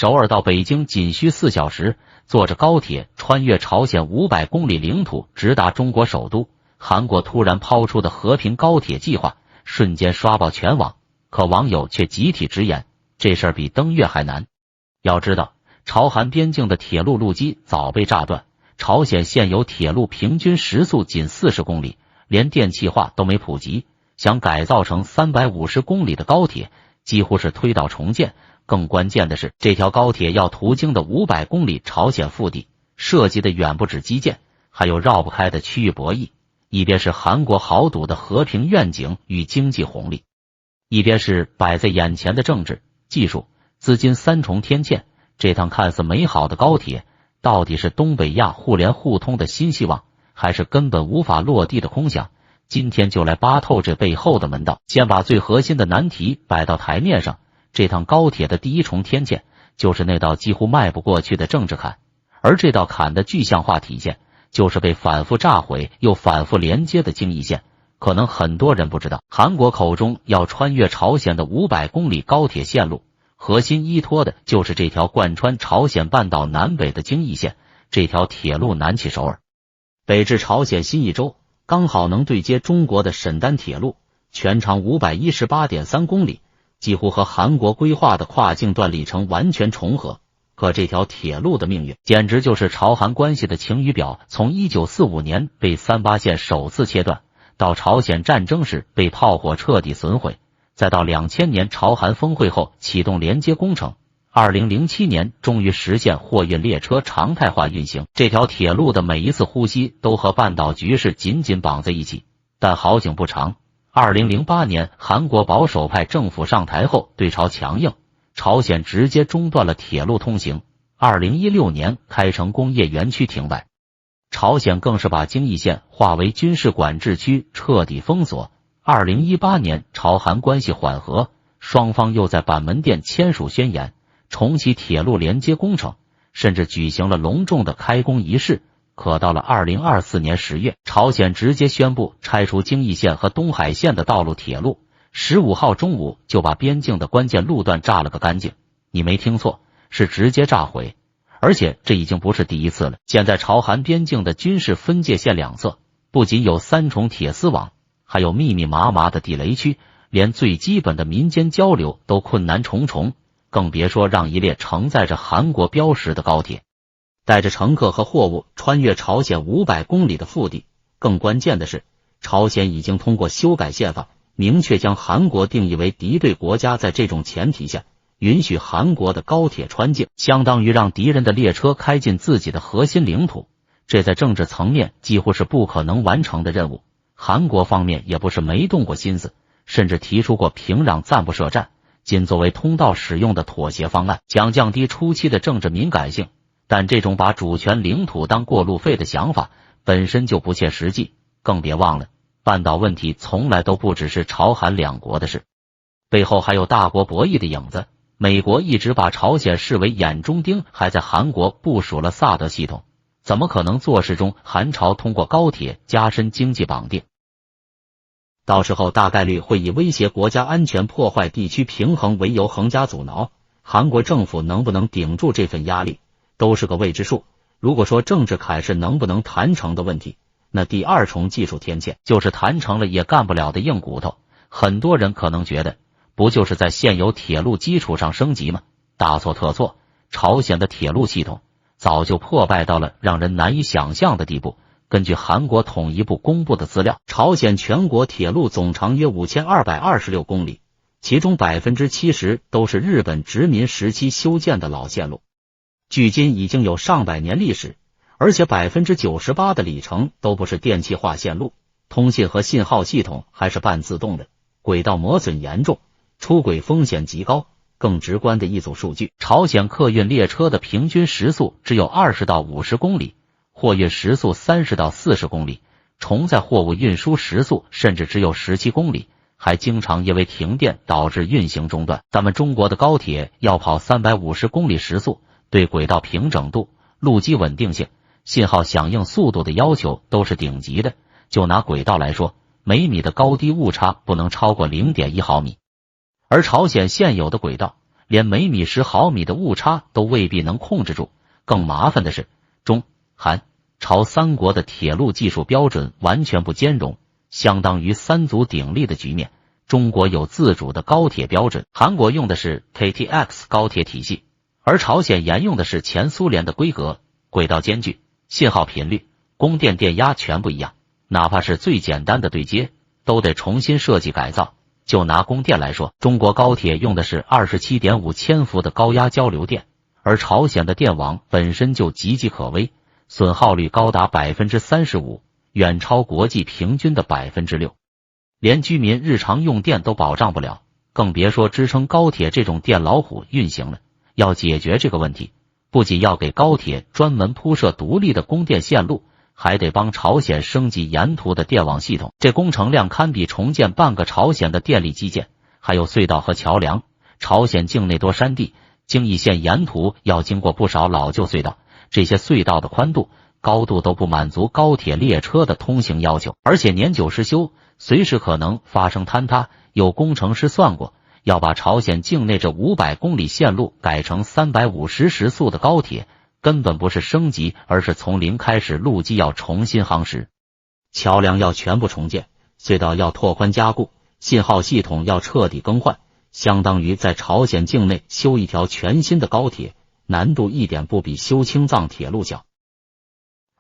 首尔到北京仅需4小时，坐着高铁穿越朝鲜500公里领土，直达中国首都。韩国突然抛出的和平高铁计划，瞬间刷爆全网。可网友却集体直言，这事儿比登月还难。要知道，朝韩边境的铁路路基早被炸断，朝鲜现有铁路平均时速仅40公里，连电气化都没普及，想改造成350公里的高铁，几乎是推倒重建。更关键的是，这条高铁要途经的500公里朝鲜腹地，涉及的远不止基建，还有绕不开的区域博弈。一边是韩国豪赌的和平愿景与经济红利，一边是摆在眼前的政治、技术、资金3重天堑。这趟看似美好的高铁，到底是东北亚互联互通的新希望，还是根本无法落地的空想？今天就来扒透这背后的门道。先把最核心的难题摆到台面上，这趟高铁的第1重天堑，就是那道几乎迈不过去的政治坎。而这道坎的具象化体现，就是被反复炸毁又反复连接的京义线。可能很多人不知道，韩国口中要穿越朝鲜的500公里高铁线路，核心依托的就是这条贯穿朝鲜半岛南北的京义线。这条铁路南起首尔，北至朝鲜新义州，刚好能对接中国的沈丹铁路，全长518.3公里，几乎和韩国规划的跨境段里程完全重合。可这条铁路的命运，简直就是朝韩关系的晴雨表。从1945年被38线首次切断，到朝鲜战争时被炮火彻底损毁，再到2000年朝韩峰会后启动连接工程，2007年终于实现货运列车常态化运行。这条铁路的每一次呼吸都和半岛局势紧紧绑在一起。但好景不长，2008年韩国保守派政府上台后对朝强硬，朝鲜直接中断了铁路通行。2016年开城工业园区停摆，朝鲜更是把京义线划为军事管制区，彻底封锁。2018年朝韩关系缓和，双方又在板门店签署宣言，重启铁路连接工程，甚至举行了隆重的开工仪式。可到了2024年10月，朝鲜直接宣布拆除京义线和东海线的道路铁路，15号中午就把边境的关键路段炸了个干净。你没听错，是直接炸毁。而且这已经不是第一次了。现在朝韩边境的军事分界线两侧，不仅有3重铁丝网，还有密密麻麻的地雷区，连最基本的民间交流都困难重重，更别说让一列承载着韩国标识的高铁带着乘客和货物穿越朝鲜500公里的腹地。更关键的是，朝鲜已经通过修改宪法，明确将韩国定义为敌对国家。在这种前提下，允许韩国的高铁穿境，相当于让敌人的列车开进自己的核心领土，这在政治层面几乎是不可能完成的任务。韩国方面也不是没动过心思，甚至提出过平壤暂不设站，仅作为通道使用的妥协方案，想降低初期的政治敏感性。但这种把主权领土当过路费的想法本身就不切实际。更别忘了，半岛问题从来都不只是朝韩两国的事，背后还有大国博弈的影子。美国一直把朝鲜视为眼中钉，还在韩国部署了萨德系统，怎么可能坐视中韩朝通过高铁加深经济绑定？到时候大概率会以威胁国家安全、破坏地区平衡为由横加阻挠。韩国政府能不能顶住这份压力，都是个未知数。如果说政治坎是能不能谈成的问题，那第2重技术天堑就是谈成了也干不了的硬骨头。很多人可能觉得，不就是在现有铁路基础上升级吗？大错特错，朝鲜的铁路系统早就破败到了让人难以想象的地步。根据韩国统一部公布的资料，朝鲜全国铁路总长约5226公里，其中70%都是日本殖民时期修建的老线路，距今已经有上百年历史，而且98%的里程都不是电气化线路，通信和信号系统还是半自动的，轨道磨损严重，出轨风险极高。更直观的一组数据，朝鲜客运列车的平均时速只有20到50公里，货运时速30到40公里，重载货物运输时速甚至只有17公里，还经常因为停电导致运行中断。咱们中国的高铁要跑350公里时速，对轨道平整度、路基稳定性、信号响应速度的要求都是顶级的。就拿轨道来说，每米的高低误差不能超过 0.1 毫米。而朝鲜现有的轨道连每米10毫米的误差都未必能控制住。更麻烦的是，中、韩、朝三国的铁路技术标准完全不兼容，相当于三足鼎立的局面。中国有自主的高铁标准，韩国用的是 KTX 高铁体系，而朝鲜沿用的是前苏联的规格，轨道间距、信号频率、供电电压全不一样，哪怕是最简单的对接，都得重新设计改造。就拿供电来说，中国高铁用的是 27.5 千伏的高压交流电，而朝鲜的电网本身就岌岌可危，损耗率高达 35%， 远超国际平均的 6%， 连居民日常用电都保障不了，更别说支撑高铁这种电老虎运行了。要解决这个问题，不仅要给高铁专门铺设独立的供电线路，还得帮朝鲜升级沿途的电网系统，这工程量堪比重建半个朝鲜的电力基建。还有隧道和桥梁，朝鲜境内多山地，京义线沿途要经过不少老旧隧道，这些隧道的宽度、高度都不满足高铁列车的通行要求，而且年久失修，随时可能发生坍塌。有工程师算过，要把朝鲜境内这500公里线路改成350时速的高铁，根本不是升级，而是从零开始，路基要重新夯实，桥梁要全部重建，隧道要拓宽加固，信号系统要彻底更换，相当于在朝鲜境内修一条全新的高铁，难度一点不比修青藏铁路小。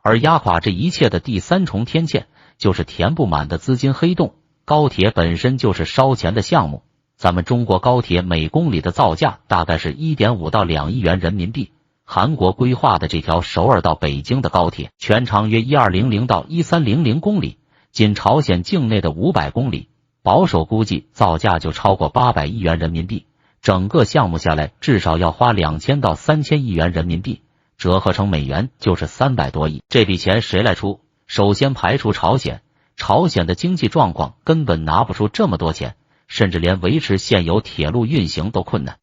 而压垮这一切的第三重天堑，就是填不满的资金黑洞。高铁本身就是烧钱的项目，咱们中国高铁每公里的造价大概是 1.5 到2亿元人民币，韩国规划的这条首尔到北京的高铁，全长约1200到1300公里，仅朝鲜境内的500公里，保守估计造价就超过800亿元人民币，整个项目下来至少要花2000到3000亿元人民币，折合成美元就是300多亿。这笔钱谁来出？首先排除朝鲜，朝鲜的经济状况根本拿不出这么多钱，甚至连维持现有铁路运行都困难。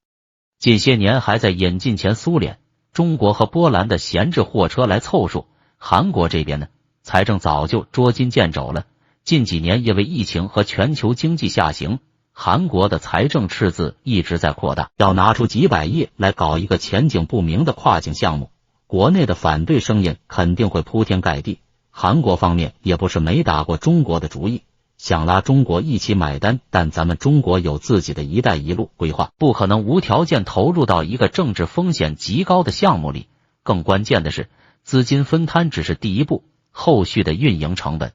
近些年还在引进前苏联、中国和波兰的闲置货车来凑数，韩国这边呢，财政早就捉襟见肘了。近几年因为疫情和全球经济下行，韩国的财政赤字一直在扩大，要拿出几百亿来搞一个前景不明的跨境项目，国内的反对声音肯定会铺天盖地。韩国方面也不是没打过中国的主意，想拉中国一起买单，但咱们中国有自己的一带一路规划，不可能无条件投入到一个政治风险极高的项目里。更关键的是，资金分摊只是第一步，后续的运营成本、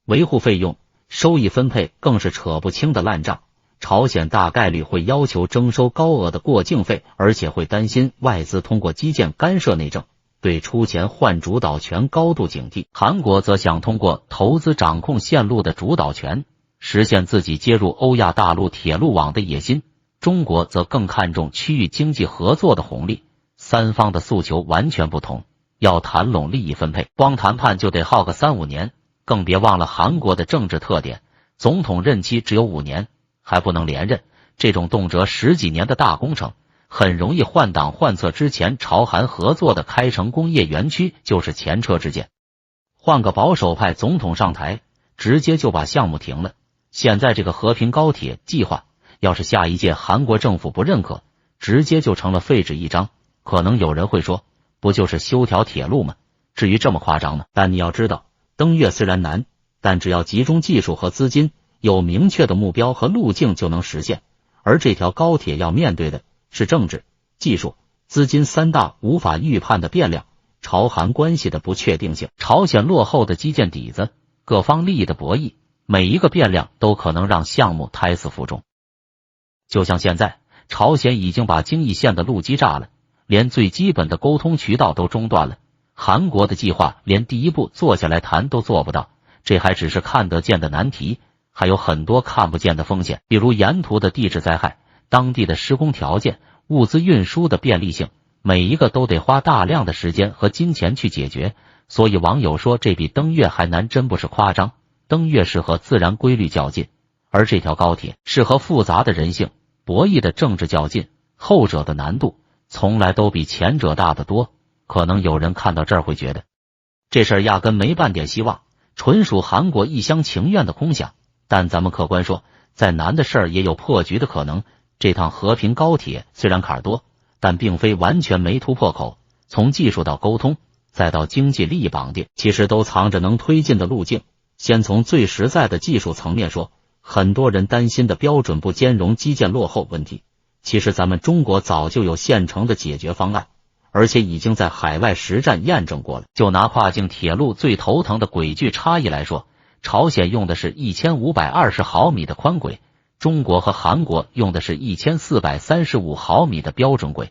维护费用、收益分配更是扯不清的烂账。朝鲜大概率会要求征收高额的过境费，而且会担心外资通过基建干涉内政，对出钱换主导权高度警惕。韩国则想通过投资掌控线路的主导权，实现自己接入欧亚大陆铁路网的野心。中国则更看重区域经济合作的红利，三方的诉求完全不同，要谈拢利益分配，光谈判就得耗个3-5年。更别忘了韩国的政治特点，总统任期只有5年，还不能连任，这种动辄10几年的大工程很容易换挡换侧。之前朝韩合作的开城工业园区就是前车之鉴，换个保守派总统上台，直接就把项目停了。现在这个和平高铁计划，要是下一届韩国政府不认可，直接就成了废纸一张。可能有人会说，不就是修条铁路吗？至于这么夸张吗？但你要知道，登月虽然难，但只要集中技术和资金，有明确的目标和路径就能实现。而这条高铁要面对的是政治、技术、资金3大无法预判的变量，朝韩关系的不确定性，朝鲜落后的基建底子，各方利益的博弈，每一个变量都可能让项目胎死腹中。就像现在，朝鲜已经把京义线的路基炸了，连最基本的沟通渠道都中断了。韩国的计划连第一步坐下来谈都做不到，这还只是看得见的难题，还有很多看不见的风险，比如沿途的地质灾害、当地的施工条件、物资运输的便利性，每一个都得花大量的时间和金钱去解决。所以网友说这比登月还难真不是夸张，登月是和自然规律较劲，而这条高铁是和复杂的人性、博弈的政治较劲，后者的难度从来都比前者大得多。可能有人看到这儿会觉得，这事儿压根没半点希望，纯属韩国一厢情愿的空想。但咱们客观说，再难的事儿也有破局的可能。这趟和平高铁虽然坎儿多，但并非完全没突破口。从技术到沟通，再到经济利益绑定，其实都藏着能推进的路径。先从最实在的技术层面说，很多人担心的标准不兼容、基建落后问题，其实咱们中国早就有现成的解决方案，而且已经在海外实战验证过了。就拿跨境铁路最头疼的轨距差异来说，朝鲜用的是1520毫米的宽轨，中国和韩国用的是1435毫米的标准轨，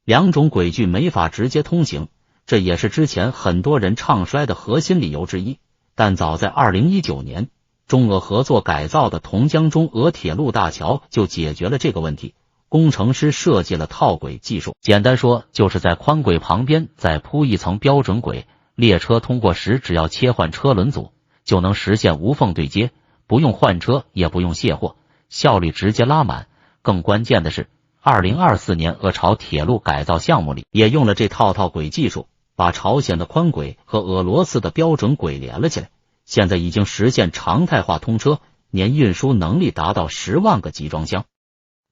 两种轨距没法直接通行，这也是之前很多人唱衰的核心理由之一。但早在2019年，中俄合作改造的同江中俄铁路大桥就解决了这个问题。工程师设计了套轨技术，简单说就是在宽轨旁边再铺一层标准轨，列车通过时只要切换车轮组，就能实现无缝对接，不用换车也不用卸货，效率直接拉满。更关键的是，2024年俄朝铁路改造项目里也用了这套轨技术，把朝鲜的宽轨和俄罗斯的标准轨连了起来，现在已经实现常态化通车，年运输能力达到10万个集装箱。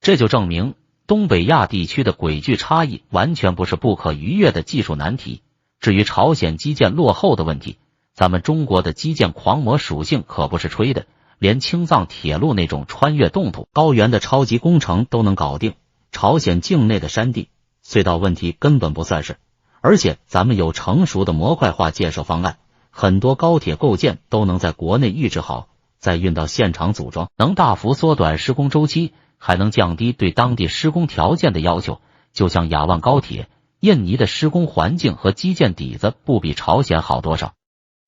这就证明东北亚地区的轨距差异完全不是不可逾越的技术难题。至于朝鲜基建落后的问题，咱们中国的基建狂魔属性可不是吹的，连青藏铁路那种穿越冻土高原的超级工程都能搞定，朝鲜境内的山地隧道问题根本不算事。而且咱们有成熟的模块化建设方案，很多高铁构件都能在国内预制好，再运到现场组装，能大幅缩短施工周期，还能降低对当地施工条件的要求。就像雅万高铁，印尼的施工环境和基建底子不比朝鲜好多少，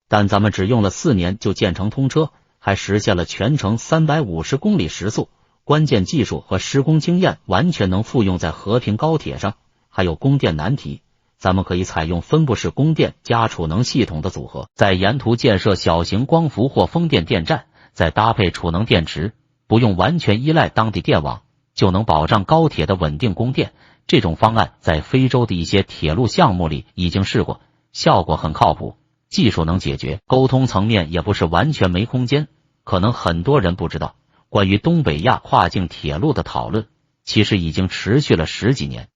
但咱们只用了4年就建成通车，还实现了全程350公里时速，关键技术和施工经验完全能复用在和平高铁上。还有供电难题，咱们可以采用分布式供电加储能系统的组合，在沿途建设小型光伏或风电电站，再搭配储能电池，不用完全依赖当地电网，就能保障高铁的稳定供电。这种方案在非洲的一些铁路项目里已经试过，效果很靠谱，技术能解决，沟通层面也不是完全没空间。可能很多人不知道，关于东北亚跨境铁路的讨论其实已经持续了10几年，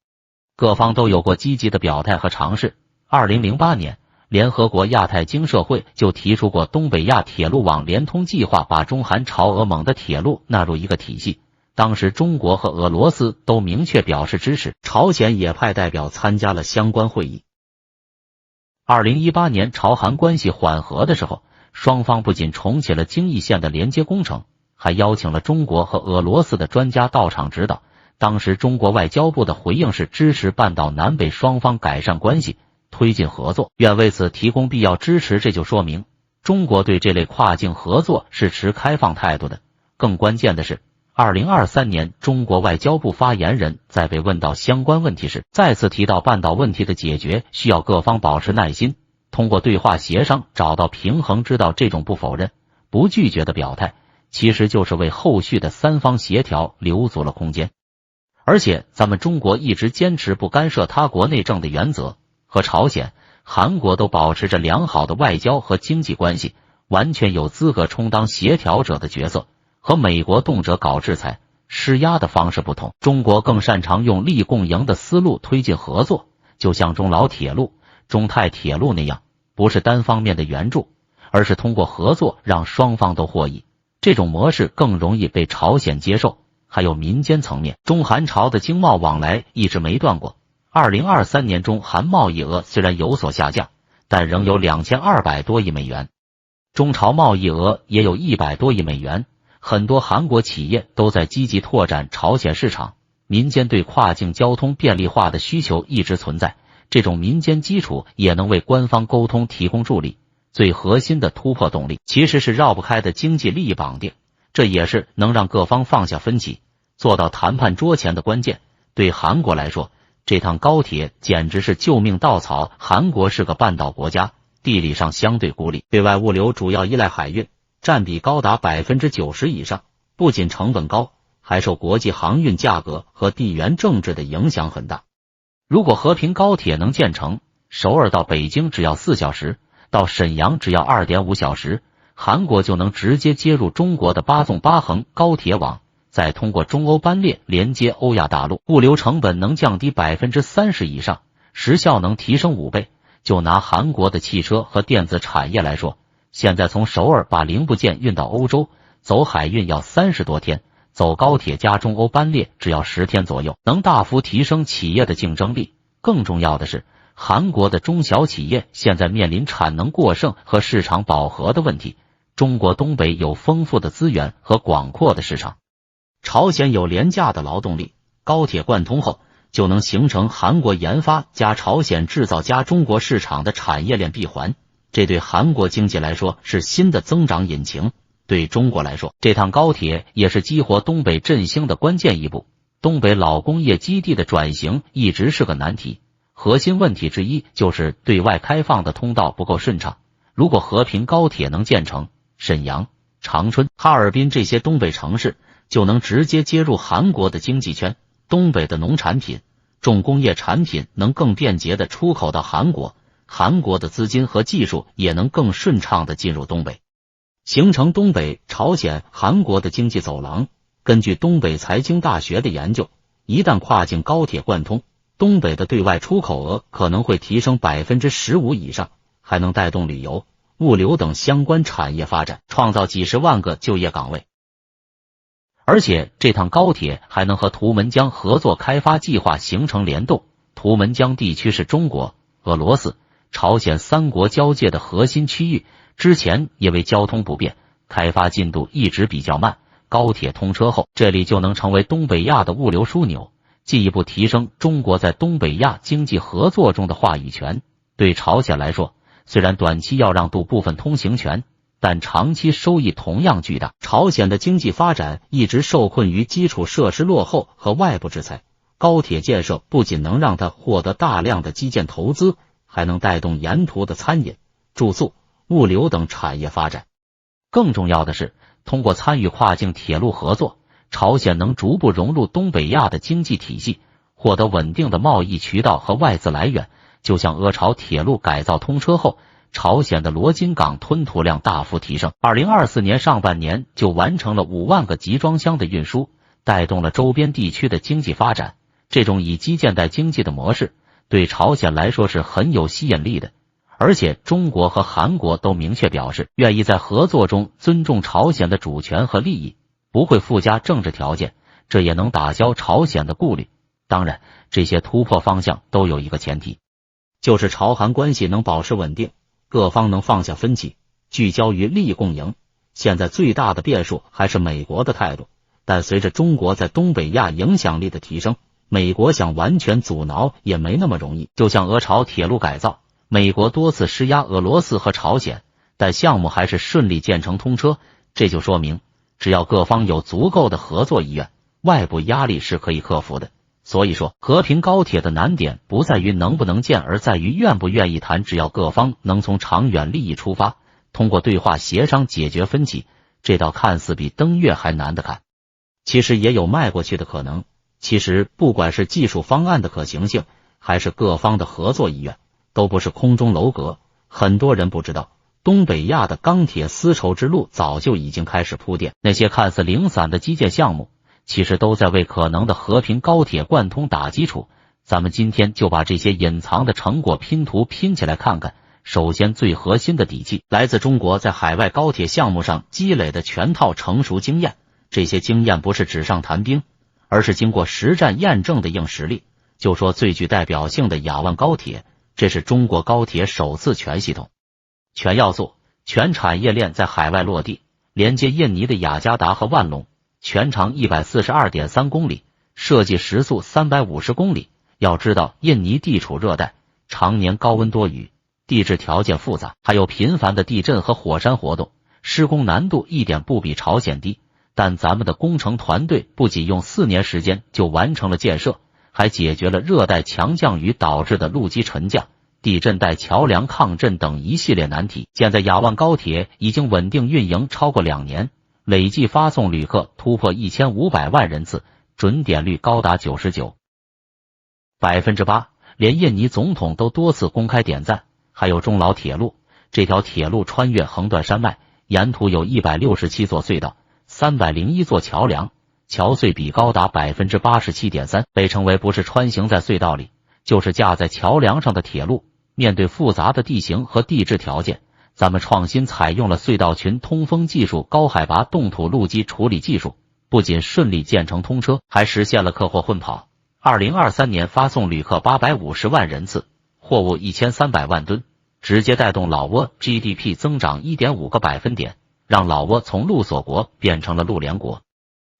各方都有过积极的表态和尝试。2008年，联合国亚太经社会就提出过东北亚铁路网联通计划，把中韩朝俄蒙的铁路纳入一个体系。当时中国和俄罗斯都明确表示支持，朝鲜也派代表参加了相关会议。2018年朝韩关系缓和的时候，双方不仅重启了京义线的连接工程，还邀请了中国和俄罗斯的专家到场指导。当时中国外交部的回应是支持半岛南北双方改善关系，推进合作，愿为此提供必要支持。这就说明中国对这类跨境合作是持开放态度的。更关键的是，2023年中国外交部发言人在被问到相关问题时，再次提到半岛问题的解决需要各方保持耐心，通过对话协商找到平衡之道。这种不否认、不拒绝的表态，其实就是为后续的3方协调留足了空间。而且咱们中国一直坚持不干涉他国内政的原则，和朝鲜、韩国都保持着良好的外交和经济关系，完全有资格充当协调者的角色。和美国动辄搞制裁、施压的方式不同，中国更擅长用利共赢的思路推进合作，就像中老铁路、中泰铁路那样，不是单方面的援助，而是通过合作让双方都获益。这种模式更容易被朝鲜接受。还有民间层面，中韩朝的经贸往来一直没断过。2023年中韩贸易额虽然有所下降，但仍有2200多亿美元，中朝贸易额也有100多亿美元。很多韩国企业都在积极拓展朝鲜市场，民间对跨境交通便利化的需求一直存在，这种民间基础也能为官方沟通提供助力。最核心的突破动力其实是绕不开的经济利益绑定，这也是能让各方放下分歧，做到谈判桌前的关键。对韩国来说，这趟高铁简直是救命稻草。韩国是个半岛国家，地理上相对孤立，对外物流主要依赖海运，占比高达 90% 以上，不仅成本高，还受国际航运价格和地缘政治的影响很大。如果和平高铁能建成，首尔到北京只要4小时，到沈阳只要 2.5小时，韩国就能直接接入中国的8纵8横高铁网，再通过中欧班列连接欧亚大陆，物流成本能降低30%以上，时效能提升5倍。就拿韩国的汽车和电子产业来说，现在从首尔把零部件运到欧洲，走海运要30多天，走高铁加中欧班列只要10天左右，能大幅提升企业的竞争力。更重要的是，韩国的中小企业现在面临产能过剩和市场饱和的问题。中国东北有丰富的资源和广阔的市场，朝鲜有廉价的劳动力，高铁贯通后就能形成韩国研发加朝鲜制造加中国市场的产业链闭环，这对韩国经济来说是新的增长引擎。对中国来说，这趟高铁也是激活东北振兴的关键一步。东北老工业基地的转型一直是个难题，核心问题之一就是对外开放的通道不够顺畅。如果和平高铁能建成，沈阳、长春、哈尔滨这些东北城市就能直接接入韩国的经济圈，东北的农产品、重工业产品能更便捷地出口到韩国，韩国的资金和技术也能更顺畅地进入东北，形成东北、朝鲜、韩国的经济走廊。根据东北财经大学的研究，一旦跨境高铁贯通，东北的对外出口额可能会提升15%以上，还能带动旅游、物流等相关产业发展，创造几十万个就业岗位。而且这趟高铁还能和图们江合作开发计划形成联动。图们江地区是中国、俄罗斯、朝鲜3国交界的核心区域，之前因为交通不便，开发进度一直比较慢。高铁通车后，这里就能成为东北亚的物流枢纽，进一步提升中国在东北亚经济合作中的话语权。对朝鲜来说，虽然短期要让渡部分通行权，但长期收益同样巨大。朝鲜的经济发展一直受困于基础设施落后和外部制裁，高铁建设不仅能让它获得大量的基建投资，还能带动沿途的餐饮、住宿、物流等产业发展。更重要的是，通过参与跨境铁路合作，朝鲜能逐步融入东北亚的经济体系，获得稳定的贸易渠道和外资来源。就像俄朝铁路改造通车后，朝鲜的罗津港吞吐量大幅提升，2024年上半年就完成了5万个集装箱的运输，带动了周边地区的经济发展。这种以基建带经济的模式，对朝鲜来说是很有吸引力的。而且中国和韩国都明确表示，愿意在合作中尊重朝鲜的主权和利益，不会附加政治条件，这也能打消朝鲜的顾虑。当然，这些突破方向都有一个前提，就是朝韩关系能保持稳定，各方能放下分歧，聚焦于利益共赢。现在最大的变数还是美国的态度，但随着中国在东北亚影响力的提升，美国想完全阻挠也没那么容易。就像俄朝铁路改造，美国多次施压俄罗斯和朝鲜，但项目还是顺利建成通车，这就说明只要各方有足够的合作意愿，外部压力是可以克服的。所以说，和平高铁的难点不在于能不能建，而在于愿不愿意谈。只要各方能从长远利益出发，通过对话协商解决分歧，这道看似比登月还难的坎，其实也有迈过去的可能。其实不管是技术方案的可行性，还是各方的合作意愿，都不是空中楼阁。很多人不知道，东北亚的钢铁丝绸之路早就已经开始铺垫，那些看似零散的基建项目，其实都在为可能的和平高铁贯通打基础。咱们今天就把这些隐藏的成果拼图拼起来看看。首先，最核心的底气来自中国在海外高铁项目上积累的全套成熟经验，这些经验不是纸上谈兵，而是经过实战验证的硬实力。就说最具代表性的雅万高铁，这是中国高铁首次全系统、全要素、全产业链在海外落地，连接印尼的雅加达和万隆，全长142.3公里，设计时速350公里。要知道，印尼地处热带，常年高温多雨，地质条件复杂，还有频繁的地震和火山活动，施工难度一点不比朝鲜低。但咱们的工程团队不仅用4年时间就完成了建设，还解决了热带强降雨导致的路基沉降、地震带桥梁抗震等一系列难题。现在雅万高铁已经稳定运营超过2年，累计发送旅客突破1500万人次，准点率高达99%，连印尼总统都多次公开点赞。还有中老铁路，这条铁路穿越横断山脉，沿途有167座隧道、301座桥梁，桥隧比高达 87.3%， 被称为不是穿行在隧道里，就是架在桥梁上的铁路。面对复杂的地形和地质条件，咱们创新采用了隧道群通风技术、高海拔冻土路基处理技术，不仅顺利建成通车，还实现了客货混跑。2023年发送旅客850万人次，货物1300万吨，直接带动老挝 GDP 增长 1.5个百分点，让老挝从陆锁国变成了陆联国。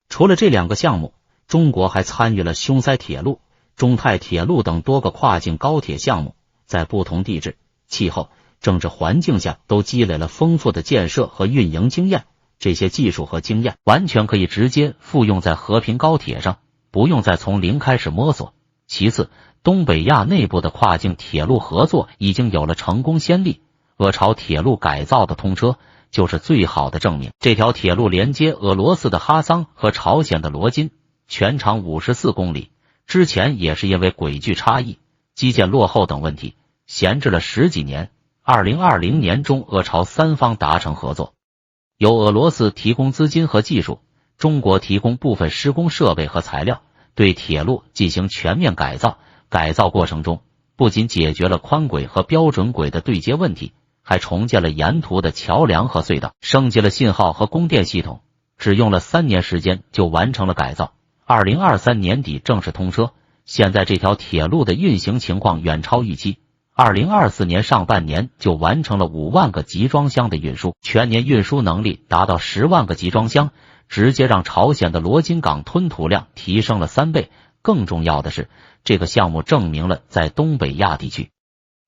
除了这两个项目，中国还参与了匈塞铁路、中泰铁路等多个跨境高铁项目，在不同地质、气候、政治环境下都积累了丰富的建设和运营经验。这些技术和经验完全可以直接复用在和平高铁上，不用再从零开始摸索。其次，东北亚内部的跨境铁路合作已经有了成功先例，俄朝铁路改造的通车就是最好的证明。这条铁路连接俄罗斯的哈桑和朝鲜的罗津，全长54公里，之前也是因为轨距差异、基建落后等问题闲置了10几年。2020年中俄朝三方达成合作，由俄罗斯提供资金和技术，中国提供部分施工设备和材料，对铁路进行全面改造。改造过程中，不仅解决了宽轨和标准轨的对接问题，还重建了沿途的桥梁和隧道，升级了信号和供电系统，只用了3年时间就完成了改造。2023年底正式通车，现在这条铁路的运行情况远超预期。2024年上半年就完成了5万个集装箱的运输，全年运输能力达到10万个集装箱，直接让朝鲜的罗津港吞吐量提升了3倍。更重要的是，这个项目证明了在东北亚地区，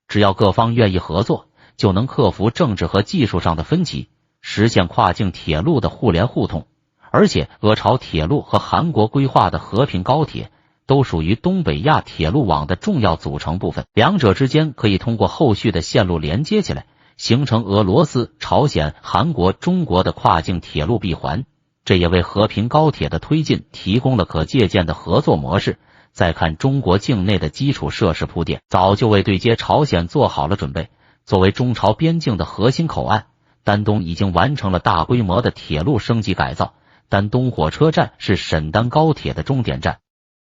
只要各方愿意合作，就能克服政治和技术上的分歧，实现跨境铁路的互联互通。而且俄朝铁路和韩国规划的和平高铁都属于东北亚铁路网的重要组成部分，两者之间可以通过后续的线路连接起来，形成俄罗斯、朝鲜、韩国、中国的跨境铁路闭环。这也为和平高铁的推进提供了可借鉴的合作模式。再看中国境内的基础设施铺垫，早就为对接朝鲜做好了准备。作为中朝边境的核心口岸，丹东已经完成了大规模的铁路升级改造。丹东火车站是沈丹高铁的终点站，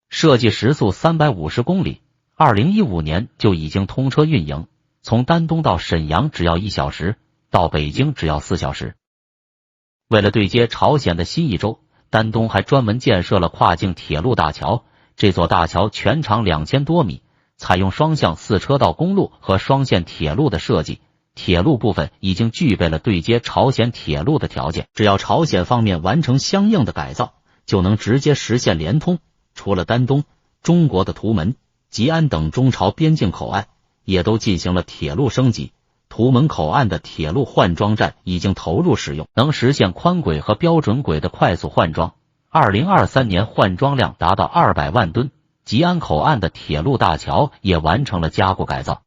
设计时速350公里，2015年就已经通车运营，从丹东到沈阳只要1小时，到北京只要4小时。为了对接朝鲜的新义州，丹东还专门建设了跨境铁路大桥。这座大桥全长2000多米，采用双向4车道公路和双线铁路的设计，铁路部分已经具备了对接朝鲜铁路的条件，只要朝鲜方面完成相应的改造，就能直接实现连通。除了丹东，中国的图门、吉安等中朝边境口岸也都进行了铁路升级。图门口岸的铁路换装站已经投入使用，能实现宽轨和标准轨的快速换装。2023年换装量达到200万吨。吉安口岸的铁路大桥也完成了加固改造，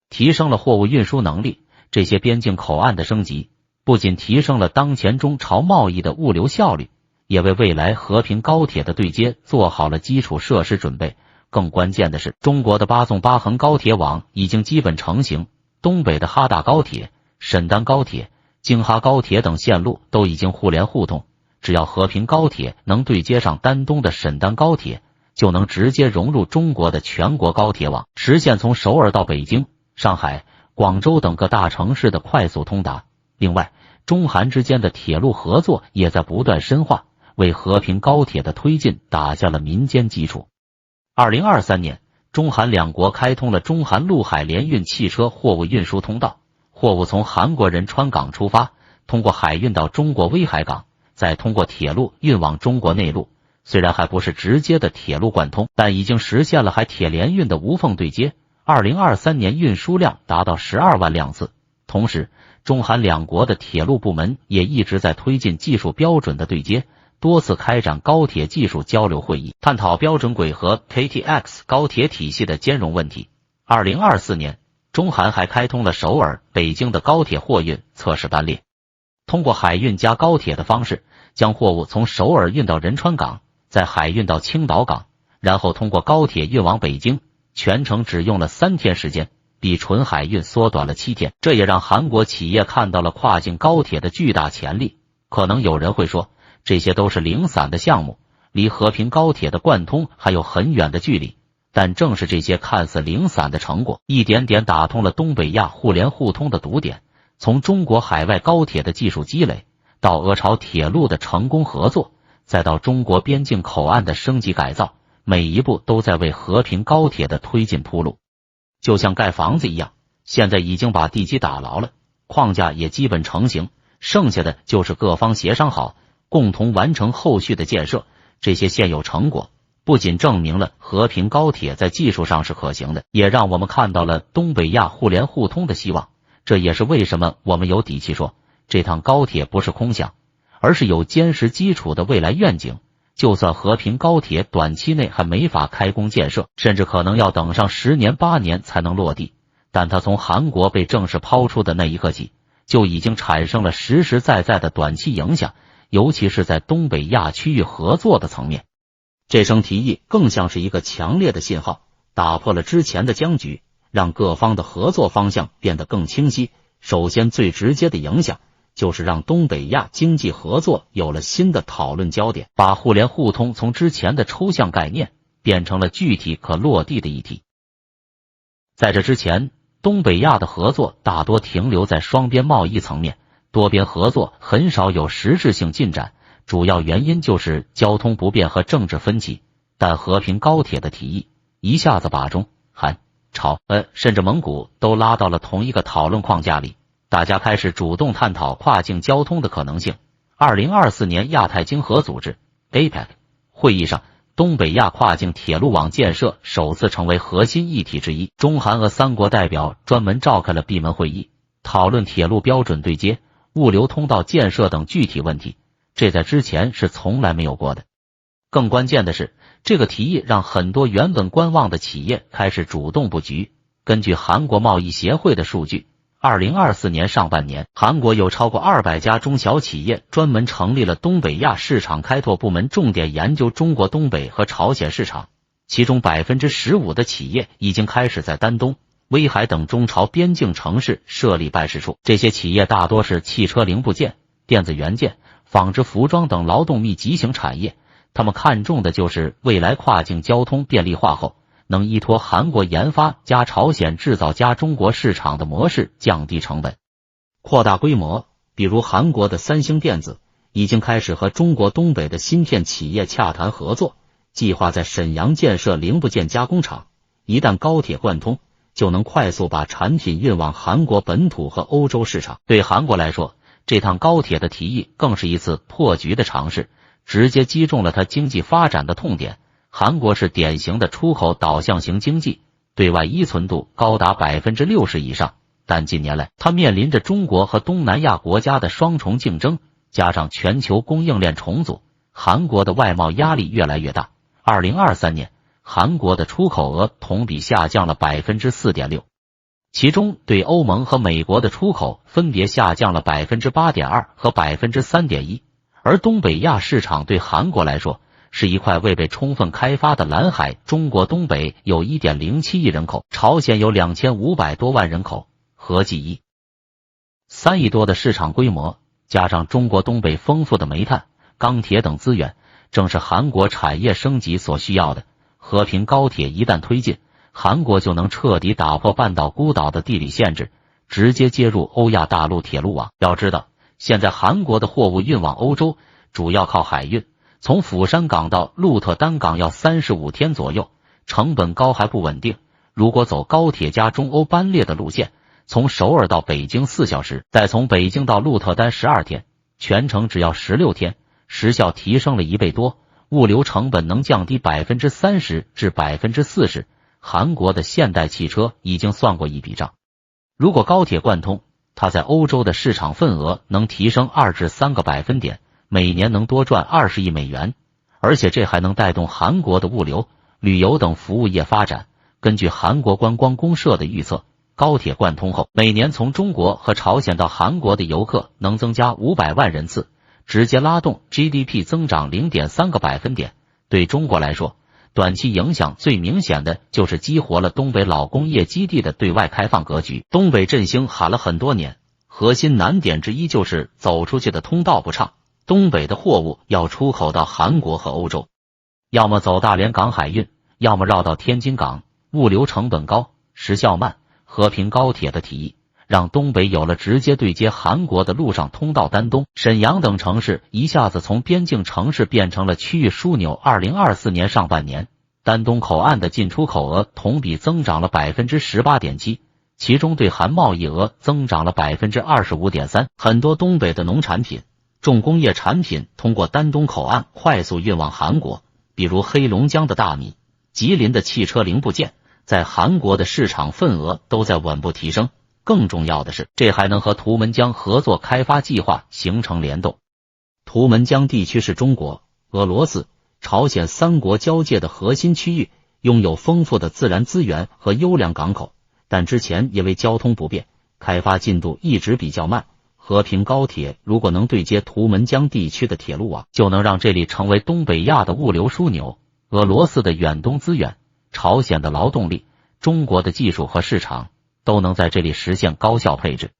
提升了货物运输能力。这些边境口岸的升级，不仅提升了当前中朝贸易的物流效率，也为未来和平高铁的对接做好了基础设施准备。更关键的是，中国的8纵8横高铁网已经基本成型，东北的哈大高铁、沈丹高铁、京哈高铁等线路都已经互联互通。只要和平高铁能对接上丹东的沈丹高铁，就能直接融入中国的全国高铁网，实现从首尔到北京、上海、广州等各大城市的快速通达。另外，中韩之间的铁路合作也在不断深化，为和平高铁的推进打下了民间基础。2023年，中韩两国开通了中韩陆海联运汽车货物运输通道，货物从韩国仁川港出发，通过海运到中国威海港，再通过铁路运往中国内陆。虽然还不是直接的铁路贯通，但已经实现了海铁联运的无缝对接。2023年运输量达到12万辆次。同时，中韩两国的铁路部门也一直在推进技术标准的对接，多次开展高铁技术交流会议，探讨标准轨和 KTX 高铁体系的兼容问题。2024年，中韩还开通了首尔、北京的高铁货运测试班列，通过海运加高铁的方式，将货物从首尔运到仁川港，再海运到青岛港，然后通过高铁运往北京，全程只用了3天时间，比纯海运缩短了7天。这也让韩国企业看到了跨境高铁的巨大潜力。可能有人会说，这些都是零散的项目，离和平高铁的贯通还有很远的距离。但正是这些看似零散的成果，一点点打通了东北亚互联互通的堵点。从中国海外高铁的技术积累，到俄朝铁路的成功合作，再到中国边境口岸的升级改造，每一步都在为和平高铁的推进铺路。就像盖房子一样，现在已经把地基打牢了，框架也基本成型，剩下的就是各方协商好，共同完成后续的建设。这些现有成果不仅证明了和平高铁在技术上是可行的，也让我们看到了东北亚互联互通的希望。这也是为什么我们有底气说，这趟高铁不是空想，而是有坚实基础的未来愿景。就算和平高铁短期内还没法开工建设，甚至可能要等上10年8年才能落地，但它从韩国被正式抛出的那一刻起，就已经产生了实实在在的短期影响，尤其是在东北亚区域合作的层面。这声提议更像是一个强烈的信号，打破了之前的僵局，让各方的合作方向变得更清晰。首先最直接的影响就是让东北亚经济合作有了新的讨论焦点，把互联互通从之前的抽象概念变成了具体可落地的议题。在这之前，东北亚的合作大多停留在双边贸易层面，多边合作很少有实质性进展，主要原因就是交通不便和政治分歧。但和平高铁的提议一下子把中韩朝甚至蒙古都拉到了同一个讨论框架里，大家开始主动探讨跨境交通的可能性。2024年亚太经合组织 APEC 会议上，东北亚跨境铁路网建设首次成为核心议题之一。中韩俄3国代表专门召开了闭门会议，讨论铁路标准对接、物流通道建设等具体问题，这在之前是从来没有过的。更关键的是，这个提议让很多原本观望的企业开始主动布局。根据韩国贸易协会的数据，2024年上半年，韩国有超过200家中小企业专门成立了东北亚市场开拓部门，重点研究中国东北和朝鲜市场。其中 15% 的企业已经开始在丹东、威海等中朝边境城市设立办事处。这些企业大多是汽车零部件、电子元件、纺织服装等劳动密集型产业，他们看重的就是未来跨境交通便利化后，能依托韩国研发加朝鲜制造加中国市场的模式降低成本、扩大规模。比如韩国的三星电子已经开始和中国东北的芯片企业洽谈合作，计划在沈阳建设零部件加工厂。一旦高铁贯通，就能快速把产品运往韩国本土和欧洲市场。对韩国来说，这趟高铁的提议更是一次破局的尝试，直接击中了它经济发展的痛点。韩国是典型的出口导向型经济，对外依存度高达 60% 以上，但近年来它面临着中国和东南亚国家的双重竞争，加上全球供应链重组，韩国的外贸压力越来越大。2023年，韩国的出口额同比下降了 4.6%， 其中对欧盟和美国的出口分别下降了 8.2% 和 3.1%， 而东北亚市场对韩国来说是一块未被充分开发的蓝海。中国东北有 1.07 亿人口，朝鲜有2500多万人口，合计3亿多的市场规模，加上中国东北丰富的煤炭、钢铁等资源，正是韩国产业升级所需要的。和平高铁一旦推进，韩国就能彻底打破半岛孤岛的地理限制，直接接入欧亚大陆铁路网。要知道，现在韩国的货物运往欧洲主要靠海运，从釜山港到鹿特丹港要35天左右，成本高还不稳定。如果走高铁加中欧班列的路线，从首尔到北京4小时，再从北京到鹿特丹12天，全程只要16天，时效提升了1倍多，物流成本能降低 30% 至 40%。韩国的现代汽车已经算过一笔账，如果高铁贯通，它在欧洲的市场份额能提升2至3个百分点，每年能多赚20亿美元，而且这还能带动韩国的物流、旅游等服务业发展。根据韩国观光公社的预测，高铁贯通后，每年从中国和朝鲜到韩国的游客能增加500万人次，直接拉动 GDP 增长 0.3个百分点。对中国来说，短期影响最明显的就是激活了东北老工业基地的对外开放格局。东北振兴喊了很多年，核心难点之一就是走出去的通道不畅，东北的货物要出口到韩国和欧洲，要么走大连港海运，要么绕到天津港，物流成本高，时效慢。和平高铁的提议，让东北有了直接对接韩国的陆上通道，丹东、沈阳等城市一下子从边境城市变成了区域枢纽。2024年上半年，丹东口岸的进出口额同比增长了 18.7%， 其中对韩贸易额增长了 25.3%。很多东北的农产品、重工业产品通过丹东口岸快速运往韩国，比如黑龙江的大米、吉林的汽车零部件，在韩国的市场份额都在稳步提升。更重要的是，这还能和图们江合作开发计划形成联动。图们江地区是中国、俄罗斯、朝鲜三国交界的核心区域，拥有丰富的自然资源和优良港口，但之前因为交通不便，开发进度一直比较慢。和平高铁如果能对接图们江地区的铁路网，就能让这里成为东北亚的物流枢纽。俄罗斯的远东资源、朝鲜的劳动力、中国的技术和市场都能在这里实现高效配置。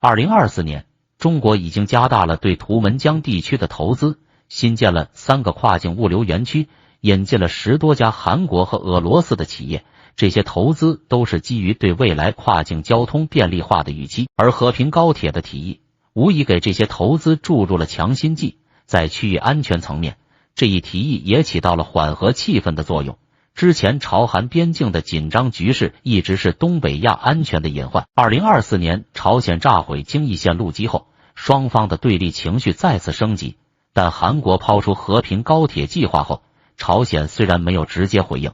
2024年，中国已经加大了对图们江地区的投资，新建了3个跨境物流园区，引进了10多家韩国和俄罗斯的企业。这些投资都是基于对未来跨境交通便利化的预期，而和平高铁的提议无疑给这些投资注入了强心剂。在区域安全层面，这一提议也起到了缓和气氛的作用。之前朝韩边境的紧张局势一直是东北亚安全的隐患。2024年，朝鲜炸毁京义线路基后，双方的对立情绪再次升级。但韩国抛出和平高铁计划后，朝鲜虽然没有直接回应，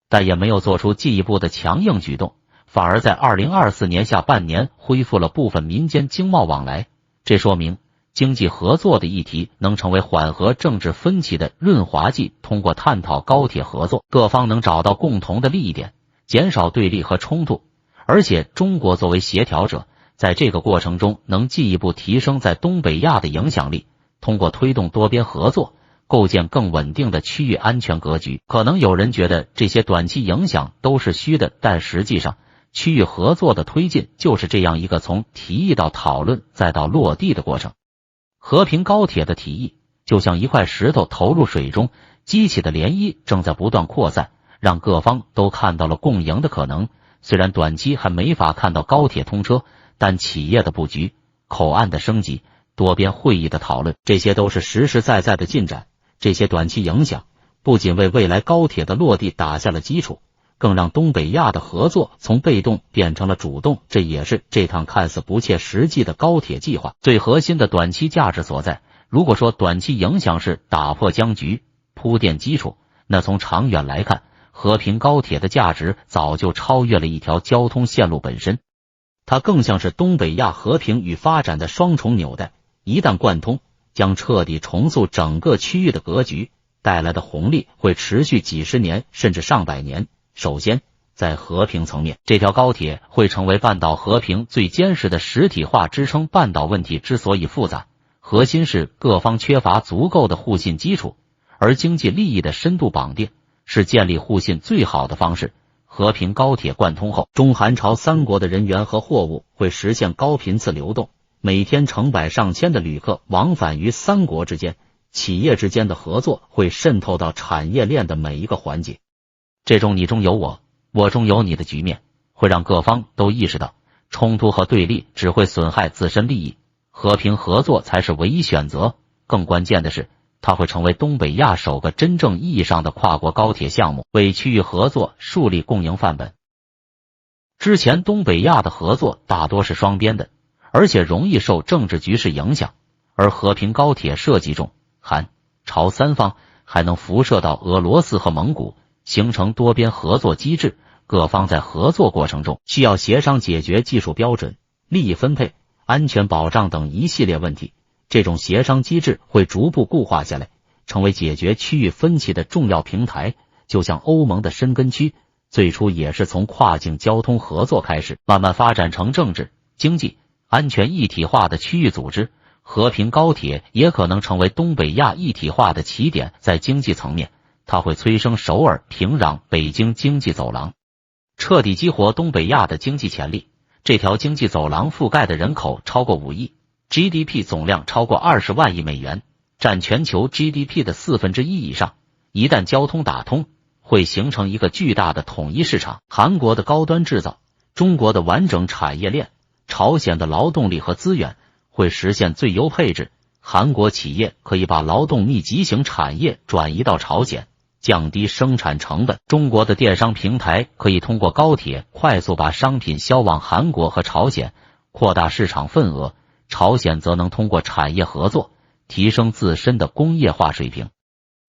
但也没有做出进一步的强硬举动，反而在2024年下半年恢复了部分民间经贸往来。这说明经济合作的议题能成为缓和政治分歧的润滑剂。通过探讨高铁合作，各方能找到共同的利益点，减少对立和冲突。而且中国作为协调者，在这个过程中能进一步提升在东北亚的影响力，通过推动多边合作，构建更稳定的区域安全格局。可能有人觉得这些短期影响都是虚的，但实际上区域合作的推进就是这样一个从提议到讨论再到落地的过程。和平高铁的提议就像一块石头投入水中，激起的涟漪正在不断扩散，让各方都看到了共赢的可能。虽然短期还没法看到高铁通车，但企业的布局、口岸的升级、多边会议的讨论，这些都是实实在在的进展。这些短期影响不仅为未来高铁的落地打下了基础，更让东北亚的合作从被动变成了主动。这也是这趟看似不切实际的高铁计划最核心的短期价值所在。如果说短期影响是打破僵局、铺垫基础，那从长远来看，和平高铁的价值早就超越了一条交通线路本身，它更像是东北亚和平与发展的双重纽带，一旦贯通，将彻底重塑整个区域的格局，带来的红利会持续几十年甚至上百年。首先，在和平层面，这条高铁会成为半岛和平最坚实的实体化支撑。半岛问题之所以复杂，核心是各方缺乏足够的互信基础，而经济利益的深度绑定是建立互信最好的方式。和平高铁贯通后，中韩朝三国的人员和货物会实现高频次流动，每天成百上千的旅客往返于三国之间，企业之间的合作会渗透到产业链的每一个环节。这种你中有我，我中有你的局面，会让各方都意识到，冲突和对立只会损害自身利益，和平合作才是唯一选择。更关键的是，它会成为东北亚首个真正意义上的跨国高铁项目，为区域合作树立共赢范本。之前东北亚的合作大多是双边的，而且容易受政治局势影响，而和平高铁设计中，韩、朝三方还能辐射到俄罗斯和蒙古，形成多边合作机制。各方在合作过程中需要协商解决技术标准、利益分配、安全保障等一系列问题，这种协商机制会逐步固化下来，成为解决区域分歧的重要平台。就像欧盟的深根区，最初也是从跨境交通合作开始，慢慢发展成政治、经济、安全一体化的区域组织。和平高铁也可能成为东北亚一体化的起点。在经济层面，它会催生首尔、平壤、北京经济走廊，彻底激活东北亚的经济潜力。这条经济走廊覆盖的人口超过5亿， GDP 总量超过20万亿美元，占全球 GDP 的1/4以上。一旦交通打通，会形成一个巨大的统一市场。韩国的高端制造，中国的完整产业链，朝鲜的劳动力和资源会实现最优配置。韩国企业可以把劳动密集型产业转移到朝鲜，降低生产成本。中国的电商平台可以通过高铁快速把商品销往韩国和朝鲜，扩大市场份额。朝鲜则能通过产业合作提升自身的工业化水平，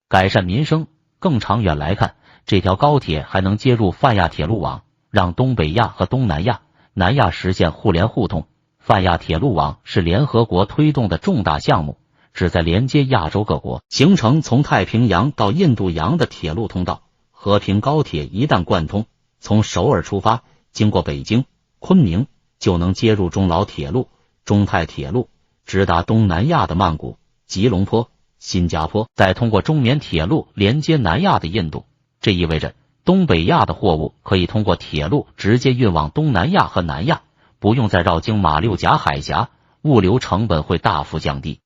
改善民生。更长远来看，这条高铁还能接入泛亚铁路网，让东北亚和东南亚、南亚实现互联互通。泛亚铁路网是联合国推动的重大项目，旨在连接亚洲各国，形成从太平洋到印度洋的铁路通道。和平高铁一旦贯通，从首尔出发，经过北京、昆明，就能接入中老铁路、中泰铁路，直达东南亚的曼谷、吉隆坡、新加坡，再通过中缅铁路连接南亚的印度。这意味着东北亚的货物可以通过铁路直接运往东南亚和南亚，不用再绕经马六甲海峡，物流成本会大幅降低，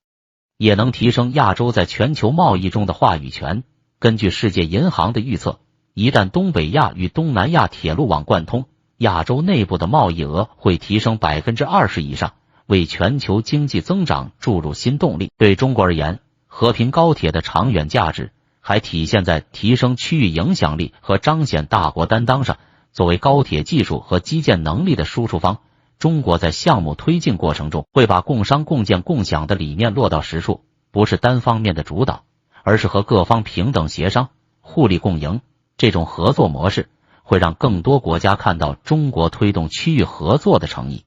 也能提升亚洲在全球贸易中的话语权。根据世界银行的预测，一旦东北亚与东南亚铁路网贯通，亚洲内部的贸易额会提升20%以上，为全球经济增长注入新动力。对中国而言，和平高铁的长远价值还体现在提升区域影响力和彰显大国担当上。作为高铁技术和基建能力的输出方，中国在项目推进过程中会把共商共建共享的理念落到实处，不是单方面的主导，而是和各方平等协商、互利共赢。这种合作模式会让更多国家看到中国推动区域合作的诚意，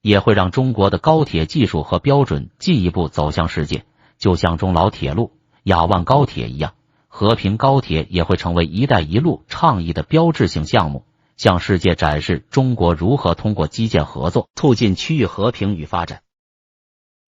也会让中国的高铁技术和标准进一步走向世界。就像中老铁路、雅万高铁一样，和平高铁也会成为一带一路倡议的标志性项目，向世界展示中国如何通过基建合作促进区域和平与发展。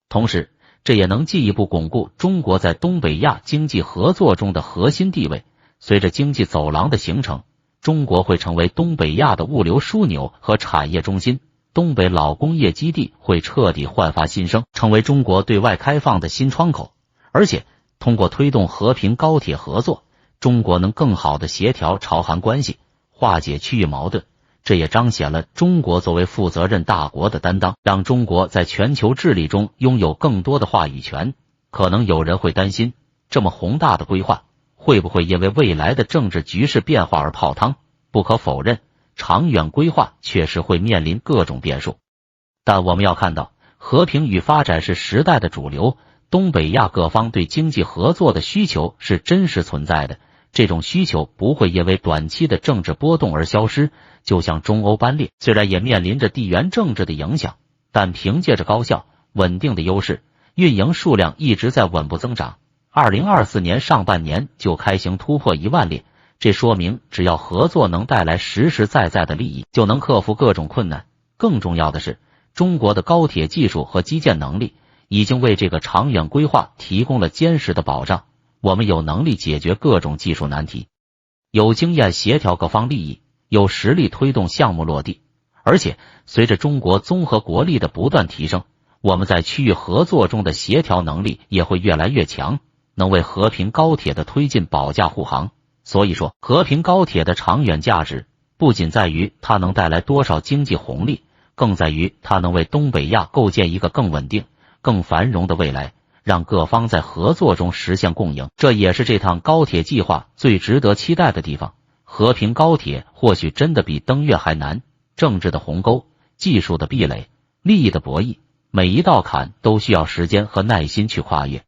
同时，这也能进一步巩固中国在东北亚经济合作中的核心地位。随着经济走廊的形成，中国会成为东北亚的物流枢纽和产业中心，东北老工业基地会彻底焕发新生，成为中国对外开放的新窗口。而且，通过推动和平高铁合作，中国能更好地协调朝韩关系，化解区域矛盾。这也彰显了中国作为负责任大国的担当，让中国在全球治理中拥有更多的话语权。可能有人会担心，这么宏大的规划会不会因为未来的政治局势变化而泡汤？不可否认，长远规划确实会面临各种变数，但我们要看到，和平与发展是时代的主流，东北亚各方对经济合作的需求是真实存在的，这种需求不会因为短期的政治波动而消失。就像中欧班列，虽然也面临着地缘政治的影响，但凭借着高效、稳定的优势，运营数量一直在稳步增长。2024年上半年就开行突破1万列，这说明只要合作能带来实实在在的利益，就能克服各种困难。更重要的是，中国的高铁技术和基建能力已经为这个长远规划提供了坚实的保障。我们有能力解决各种技术难题，有经验协调各方利益，有实力推动项目落地。而且，随着中国综合国力的不断提升，我们在区域合作中的协调能力也会越来越强，能为和平高铁的推进保驾护航。所以说，和平高铁的长远价值不仅在于它能带来多少经济红利，更在于它能为东北亚构建一个更稳定、更繁荣的未来，让各方在合作中实现共赢。这也是这趟高铁计划最值得期待的地方。和平高铁或许真的比登月还难，政治的鸿沟、技术的壁垒、利益的博弈，每一道坎都需要时间和耐心去跨越。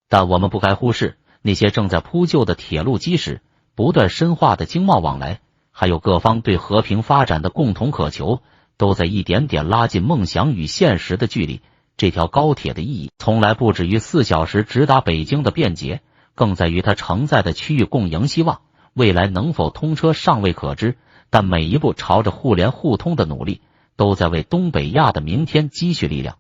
但我们不该忽视那些正在铺就的铁路基石，不断深化的经贸往来，还有各方对和平发展的共同渴求，都在一点点拉近梦想与现实的距离。这条高铁的意义从来不止于4小时直达北京的便捷，更在于它承载的区域共赢希望。未来能否通车尚未可知，但每一步朝着互联互通的努力，都在为东北亚的明天积蓄力量。